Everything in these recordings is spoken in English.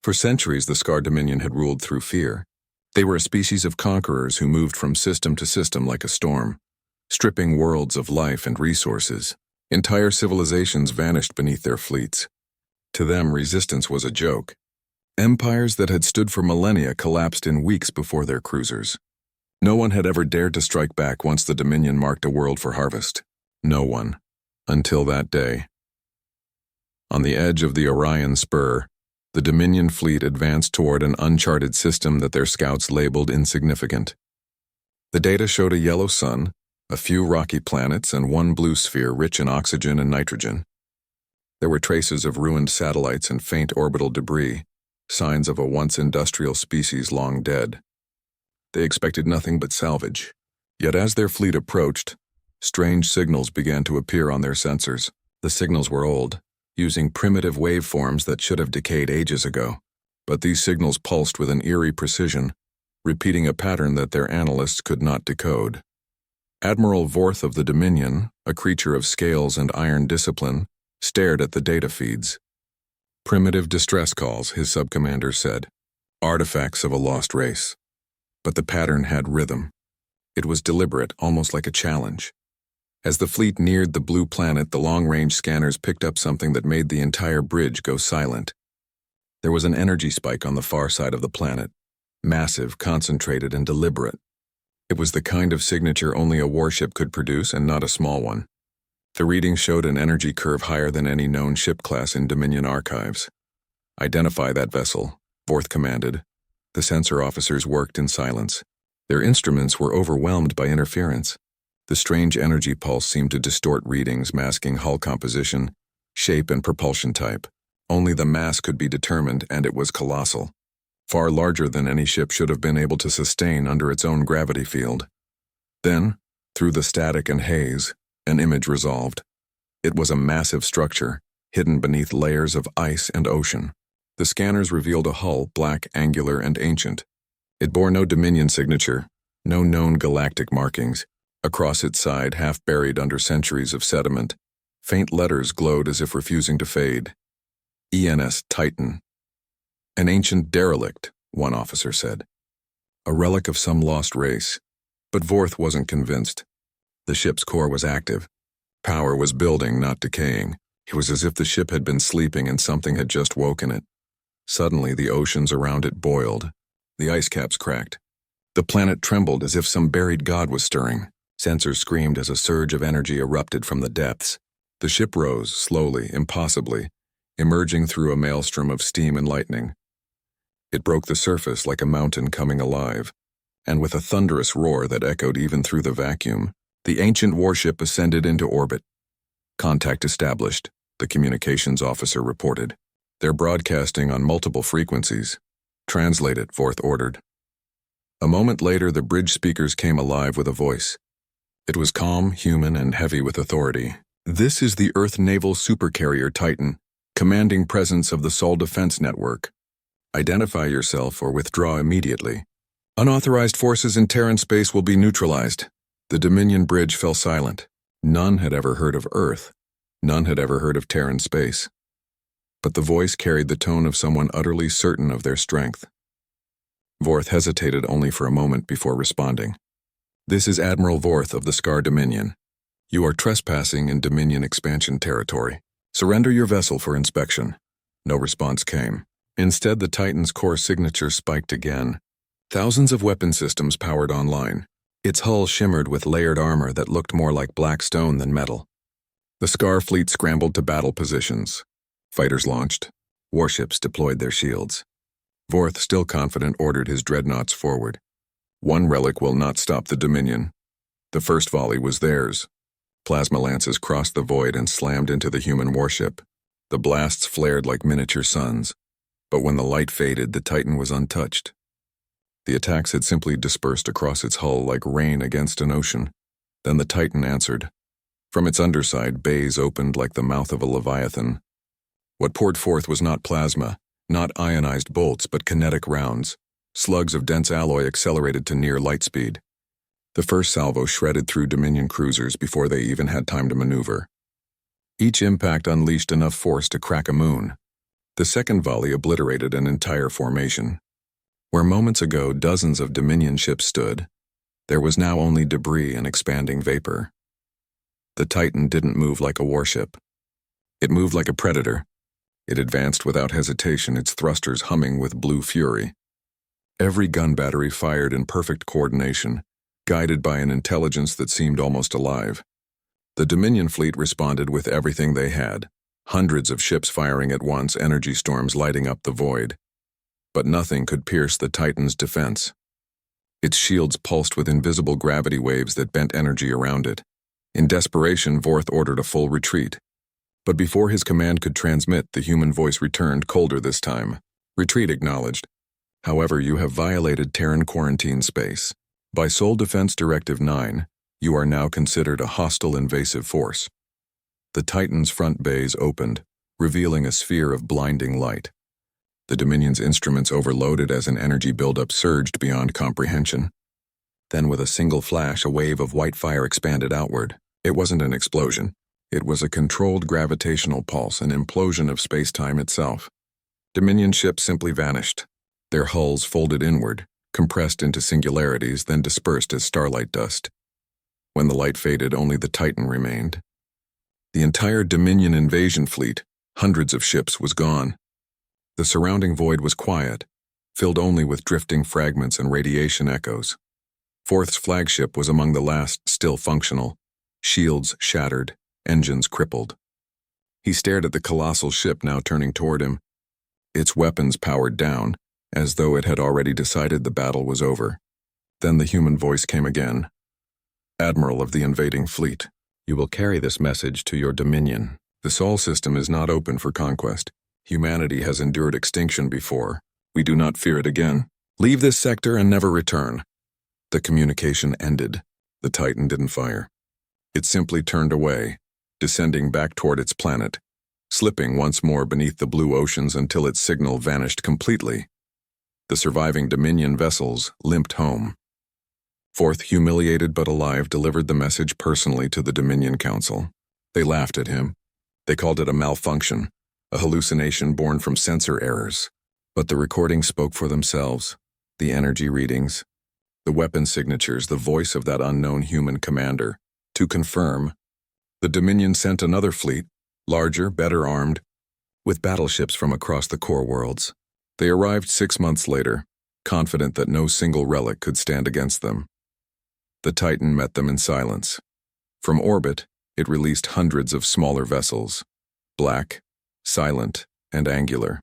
For centuries, the Scar Dominion had ruled through fear. They were a species of conquerors who moved from system to system like a storm, stripping worlds of life and resources. Entire civilizations vanished beneath their fleets. To them, resistance was a joke. Empires that had stood for millennia collapsed in weeks before their cruisers. No one had ever dared to strike back once the Dominion marked a world for harvest. No one. Until that day. On the edge of the Orion Spur, the Dominion fleet advanced toward an uncharted system that their scouts labeled insignificant. The data showed a yellow sun, a few rocky planets, and one blue sphere rich in oxygen and nitrogen. There were traces of ruined satellites and faint orbital debris, signs of a once industrial species long dead. They expected nothing but salvage. Yet as their fleet approached, strange signals began to appear on their sensors. The signals were old, using primitive waveforms that should have decayed ages ago. But these signals pulsed with an eerie precision, repeating a pattern that their analysts could not decode. Admiral Vorth of the Dominion, a creature of scales and iron discipline, stared at the data feeds. Primitive distress calls, his subcommander said. Artifacts of a lost race. But the pattern had rhythm. It was deliberate, almost like a challenge. As the fleet neared the blue planet, the long-range scanners picked up something that made the entire bridge go silent. There was an energy spike on the far side of the planet. Massive, concentrated, and deliberate. It was the kind of signature only a warship could produce, and not a small one. The reading showed an energy curve higher than any known ship class in Dominion archives. Identify that vessel, Vorth commanded. The sensor officers worked in silence. Their instruments were overwhelmed by interference. The strange energy pulse seemed to distort readings, masking hull composition, shape, and propulsion type. Only the mass could be determined, and it was colossal. Far larger than any ship should have been able to sustain under its own gravity field. Then, through the static and haze, an image resolved. It was a massive structure, hidden beneath layers of ice and ocean. The scanners revealed a hull, black, angular, and ancient. It bore no Dominion signature, no known galactic markings. Across its side, half buried under centuries of sediment, faint letters glowed as if refusing to fade. ENS Titan. An ancient derelict, one officer said. A relic of some lost race. But Vorth wasn't convinced. The ship's core was active. Power was building, not decaying. It was as if the ship had been sleeping and something had just woken it. Suddenly, the oceans around it boiled. The ice caps cracked. The planet trembled as if some buried god was stirring. Sensors screamed as a surge of energy erupted from the depths. The ship rose, slowly, impossibly, emerging through a maelstrom of steam and lightning. It broke the surface like a mountain coming alive, and with a thunderous roar that echoed even through the vacuum, the ancient warship ascended into orbit. Contact established, the communications officer reported. They're broadcasting on multiple frequencies. Translate it, Vorth ordered. A moment later, the bridge speakers came alive with a voice. It was calm, human, and heavy with authority. This is the Earth Naval Supercarrier Titan, commanding presence of the Sol Defense Network. Identify yourself or withdraw immediately. Unauthorized forces in Terran space will be neutralized. The Dominion bridge fell silent. None had ever heard of Earth. None had ever heard of Terran space. But the voice carried the tone of someone utterly certain of their strength. Vorth hesitated only for a moment before responding. This is Admiral Vorth of the Scar Dominion. You are trespassing in Dominion expansion territory. Surrender your vessel for inspection. No response came. Instead, the Titan's core signature spiked again. Thousands of weapon systems powered online. Its hull shimmered with layered armor that looked more like black stone than metal. The Scar fleet scrambled to battle positions. Fighters launched. Warships deployed their shields. Vorth, still confident, ordered his dreadnoughts forward. One relic will not stop the Dominion. The first volley was theirs. Plasma lances crossed the void and slammed into the human warship. The blasts flared like miniature suns. But when the light faded, the Titan was untouched. The attacks had simply dispersed across its hull like rain against an ocean. Then the Titan answered. From its underside, bays opened like the mouth of a leviathan. What poured forth was not plasma, not ionized bolts, but kinetic rounds. Slugs of dense alloy accelerated to near light speed. The first salvo shredded through Dominion cruisers before they even had time to maneuver. Each impact unleashed enough force to crack a moon. The second volley obliterated an entire formation. Where moments ago dozens of Dominion ships stood, there was now only debris and expanding vapor. The Titan didn't move like a warship. It moved like a predator. It advanced without hesitation, its thrusters humming with blue fury. Every gun battery fired in perfect coordination, guided by an intelligence that seemed almost alive. The Dominion fleet responded with everything they had, hundreds of ships firing at once, energy storms lighting up the void. But nothing could pierce the Titan's defense. Its shields pulsed with invisible gravity waves that bent energy around it. In desperation, Vorth ordered a full retreat. But before his command could transmit, the human voice returned, colder this time. Retreat acknowledged. However, you have violated Terran quarantine space. By Sole Defense Directive 9, you are now considered a hostile invasive force. The Titan's front bays opened, revealing a sphere of blinding light. The Dominion's instruments overloaded as an energy buildup surged beyond comprehension. Then with a single flash, a wave of white fire expanded outward. It wasn't an explosion. It was a controlled gravitational pulse, an implosion of space-time itself. Dominion ships simply vanished. Their hulls folded inward, compressed into singularities, then dispersed as starlight dust. When the light faded, only the Titan remained. The entire Dominion invasion fleet, hundreds of ships, was gone. The surrounding void was quiet, filled only with drifting fragments and radiation echoes. Vorth's flagship was among the last still functional, shields shattered, engines crippled. He stared at the colossal ship now turning toward him, its weapons powered down, as though it had already decided the battle was over. Then the human voice came again. Admiral of the invading fleet, you will carry this message to your Dominion. The Sol system is not open for conquest. Humanity has endured extinction before. We do not fear it again. Leave this sector and never return. The communication ended. The Titan didn't fire. It simply turned away, descending back toward its planet, slipping once more beneath the blue oceans until its signal vanished completely. The surviving Dominion vessels limped home. Vorth, humiliated but alive, delivered the message personally to the Dominion Council. They laughed at him. They called it a malfunction, a hallucination born from sensor errors. But the recordings spoke for themselves. The energy readings, the weapon signatures, the voice of that unknown human commander. To confirm, the Dominion sent another fleet, larger, better armed, with battleships from across the core worlds. They arrived 6 months later, confident that no single relic could stand against them. The Titan met them in silence. From orbit, it released hundreds of smaller vessels, black, silent, and angular.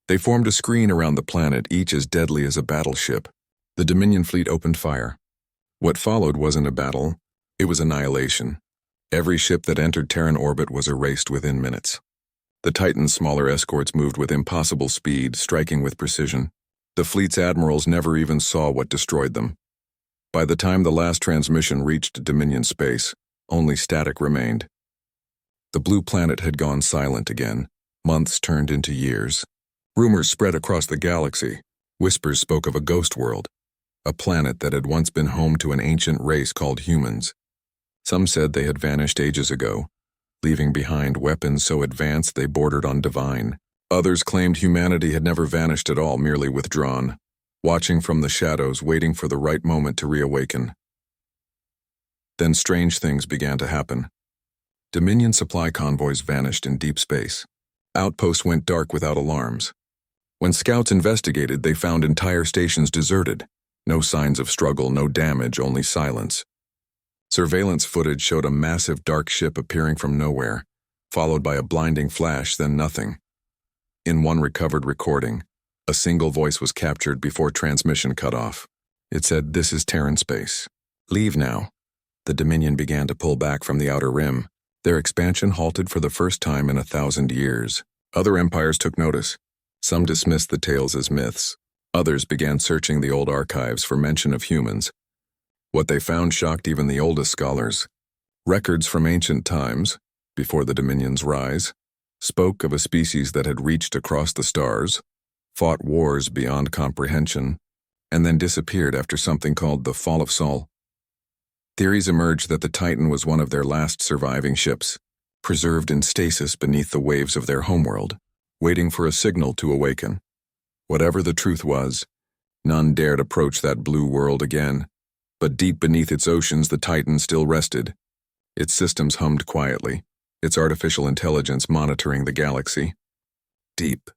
They formed a screen around the planet, each as deadly as a battleship. The Dominion fleet opened fire. What followed wasn't a battle, it was annihilation. Every ship that entered Terran orbit was erased within minutes. The Titan's smaller escorts moved with impossible speed, striking with precision. The fleet's admirals never even saw what destroyed them. By the time the last transmission reached Dominion space, only static remained. The blue planet had gone silent again. Months turned into years. Rumors spread across the galaxy. Whispers spoke of a ghost world, a planet that had once been home to an ancient race called humans. Some said they had vanished ages ago, leaving behind weapons so advanced they bordered on divine. Others claimed humanity had never vanished at all, merely withdrawn, watching from the shadows, waiting for the right moment to reawaken. Then strange things began to happen. Dominion supply convoys vanished in deep space. Outposts went dark without alarms. When scouts investigated, they found entire stations deserted. No signs of struggle, no damage, only silence. Surveillance footage showed a massive dark ship appearing from nowhere, followed by a blinding flash, then nothing. In one recovered recording, a single voice was captured before transmission cut off. It said, "This is Terran space. Leave now." The Dominion began to pull back from the outer rim. Their expansion halted for the first time in 1,000 years. Other empires took notice. Some dismissed the tales as myths. Others began searching the old archives for mention of humans. What they found shocked even the oldest scholars. Records from ancient times, before the Dominion's rise, spoke of a species that had reached across the stars, fought wars beyond comprehension, and then disappeared after something called the Fall of Sol. Theories emerged that the Titan was one of their last surviving ships, preserved in stasis beneath the waves of their homeworld. waiting for a signal to awaken. Whatever the truth was, none dared approach that blue world again. But deep beneath its oceans, the Titan still rested. Its systems hummed quietly, its artificial intelligence monitoring the galaxy. Deep,